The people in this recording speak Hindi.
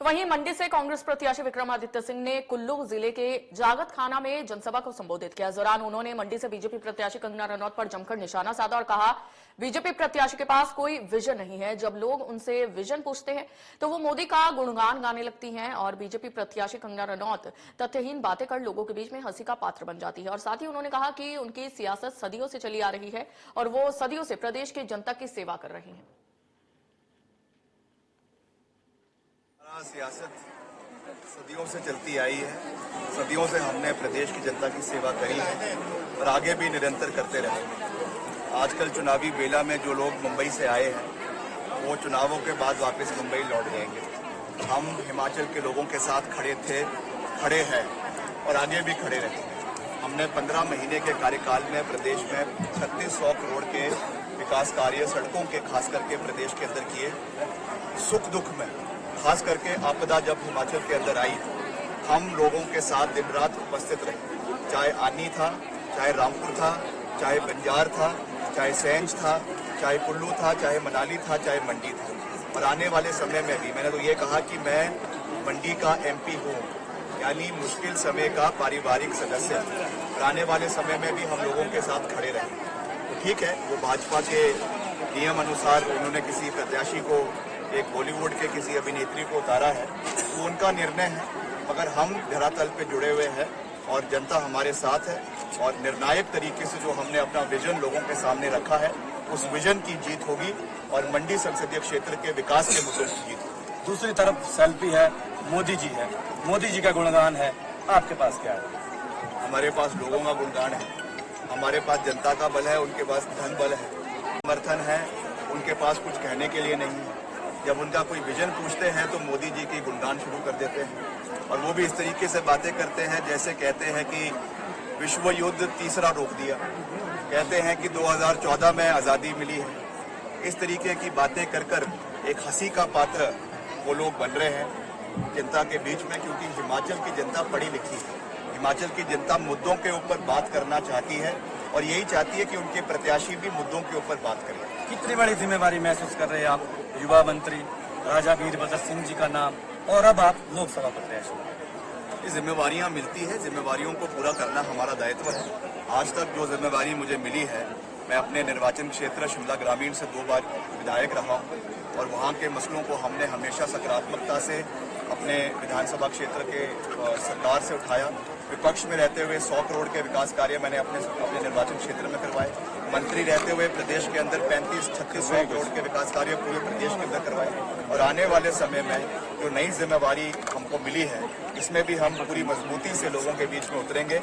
वहीं मंडी से कांग्रेस प्रत्याशी विक्रमादित्य सिंह ने कुल्लू जिले के जागत खाना में जनसभा को संबोधित किया। इस दौरान उन्होंने मंडी से बीजेपी प्रत्याशी कंगना रनौत पर जमकर निशाना साधा और कहा, बीजेपी प्रत्याशी के पास कोई विजन नहीं है। जब लोग उनसे विजन पूछते हैं तो वो मोदी का गुणगान गाने लगती हैं और बीजेपी प्रत्याशी कंगना रनौत तथ्यहीन बातें कर लोगों के बीच में हंसी का पात्र बन जाती है। और साथ ही उन्होंने कहा कि उनकी सियासत सदियों से चली आ रही है और वो सदियों से प्रदेश की जनता की सेवा कर रही है। सियासत सदियों से चलती आई है, सदियों से हमने प्रदेश की जनता की सेवा करी है और आगे भी निरंतर करते रहेंगे। आजकल चुनावी बेला में जो लोग मुंबई से आए हैं वो चुनावों के बाद वापस मुंबई लौट जाएंगे। हम हिमाचल के लोगों के साथ खड़े थे, खड़े हैं और आगे भी खड़े रहेंगे। हमने 15 महीने के कार्यकाल में प्रदेश में 3600 करोड़ के विकास कार्य सड़कों के खास करके प्रदेश के अंदर किए। सुख दुख में खास करके आपदा जब हिमाचल के अंदर आई, हम लोगों के साथ दिन रात उपस्थित रहे। चाहे आनी था, चाहे रामपुर था, चाहे बंजार था, चाहे सैंज था, चाहे कुल्लू था, चाहे मनाली था, चाहे मंडी था। और आने वाले समय में भी मैंने तो ये कहा कि मैं मंडी का एमपी हूँ, यानी मुश्किल समय का पारिवारिक सदस्य। और आने वाले समय में भी हम लोगों के साथ खड़े रहें। तो ठीक है, वो भाजपा के नियम अनुसार उन्होंने किसी प्रत्याशी को, एक बॉलीवुड के किसी अभिनेत्री को उतारा है, तो उनका निर्णय है। मगर हम धरातल पे जुड़े हुए हैं और जनता हमारे साथ है और निर्णायक तरीके से जो हमने अपना विजन लोगों के सामने रखा है, उस विजन की जीत होगी और मंडी संसदीय क्षेत्र के विकास के मुद्दों की जीत होगी। दूसरी तरफ सेल्फी है, मोदी जी है, मोदी जी का गुणगान है, आपके पास क्या है? हमारे पास लोगों का गुणगान है, हमारे पास जनता का बल है, उनके पास धन बल है, समर्थन है, उनके पास कुछ कहने के लिए नहीं है। जब उनका कोई विजन पूछते हैं तो मोदी जी की गुणगान शुरू कर देते हैं और वो भी इस तरीके से बातें करते हैं जैसे कहते हैं कि विश्व युद्ध तीसरा रोक दिया, कहते हैं कि 2014 में आज़ादी मिली है। इस तरीके की बातें कर कर एक हंसी का पात्र वो लोग बन रहे हैं जनता के बीच में, क्योंकि हिमाचल की जनता पढ़ी लिखी है। हिमाचल की जनता मुद्दों के ऊपर बात करना चाहती है और यही चाहती है कि उनके प्रत्याशी भी मुद्दों के ऊपर बात करें। कितनी बड़ी जिम्मेवारी महसूस कर रहे हैं आप? युवा मंत्री राजा वीरभद्र सिंह जी का नाम और अब आप लोकसभा प्रत्याशी। ये जिम्मेवारियां मिलती है, जिम्मेवारियों को पूरा करना हमारा दायित्व है। आज तक जो जिम्मेवारी मुझे मिली है, मैं अपने निर्वाचन क्षेत्र शिमला ग्रामीण से 2 बार विधायक रहा हूँ और वहाँ के मसलों को हमने हमेशा सकारात्मकता से अपने विधानसभा क्षेत्र के सरकार से उठाया। विपक्ष में रहते हुए 100 करोड़ के विकास कार्य मैंने अपने निर्वाचन क्षेत्र में करवाए। मंत्री रहते हुए प्रदेश के अंदर 35-3600 करोड़ के विकास कार्य पूरे प्रदेश के अंदर करवाए। और आने वाले समय में जो नई जिम्मेवारी हमको मिली है, इसमें भी हम पूरी मजबूती से लोगों के बीच में उतरेंगे।